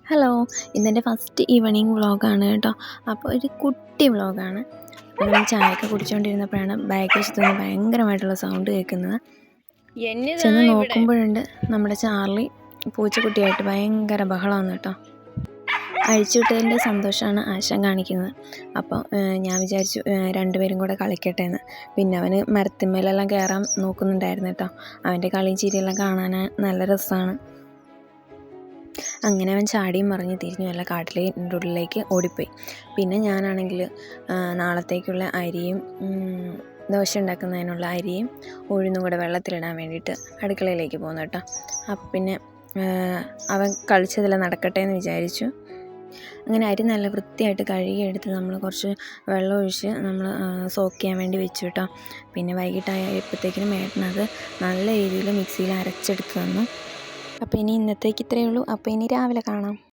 Hello, ഇതെൻ്റെ first evening വ്ളോഗാണ് കേട്ടോ. അപ്പോൾ ഒരു കുട്ടി വ്ളോഗാണ്. അപ്പോൾ നമ്മൾ ചായയൊക്കെ കുടിച്ചുകൊണ്ടിരുന്നപ്പോഴാണ് ബാക്ക് വശത്ത് നിന്ന് ഭയങ്കരമായിട്ടുള്ള സൗണ്ട് കേൾക്കുന്നത്. ചെന്ന് നോക്കുമ്പോഴുണ്ട് നമ്മുടെ ചാർലി പൂച്ചക്കുട്ടിയായിട്ട് ഭയങ്കര ബഹളമാണ് കേട്ടോ. അഴിച്ചുവിട്ടതിൻ്റെ സന്തോഷമാണ് ആശാൻ കാണിക്കുന്നത്. അപ്പോൾ ഞാൻ വിചാരിച്ചു രണ്ടുപേരും കൂടെ കളിക്കട്ടെ എന്ന്. പിന്നെ അവന് മരത്തിന്മേലെല്ലാം കയറാൻ നോക്കുന്നുണ്ടായിരുന്നു കേട്ടോ. അവൻ്റെ കളിയും ചിരിയെല്ലാം കാണാൻ നല്ല രസമാണ്. അങ്ങനെ അവൻ ചാടിയും മറിഞ്ഞ് തിരിഞ്ഞു വല്ല കാട്ടിൻ്റെ ഉള്ളിലേക്ക് ഓടിപ്പോയി. പിന്നെ ഞാനാണെങ്കിൽ നാളത്തേക്കുള്ള അരിയും ദോശ ഉണ്ടാക്കുന്നതിനുള്ള അരിയും ഉഴുന്നും കൂടെ വെള്ളത്തിലിടാൻ വേണ്ടിയിട്ട് അടുക്കളയിലേക്ക് പോകുന്നു കേട്ടോ. അപ്പം പിന്നെ അവൻ കളിച്ചതെല്ലാം നടക്കട്ടെ എന്ന് വിചാരിച്ചു. അങ്ങനെ അരി നല്ല വൃത്തിയായിട്ട് കഴുകിയെടുത്ത് നമ്മൾ കുറച്ച് വെള്ളം ഒഴിച്ച് നമ്മൾ സോക്ക് ചെയ്യാൻ വേണ്ടി വെച്ചു കേട്ടോ. പിന്നെ വൈകിട്ടായപ്പോഴത്തേക്കിനും ഏട്ടനത് നല്ല രീതിയിൽ മിക്സിയിൽ അരച്ചെടുത്ത് തന്നു. അപ്പോൾ ഇനി ഇന്നത്തേക്ക് ഇത്രയേ ഉള്ളൂ. അപ്പോൾ ഇനി രാവിലെ കാണാം.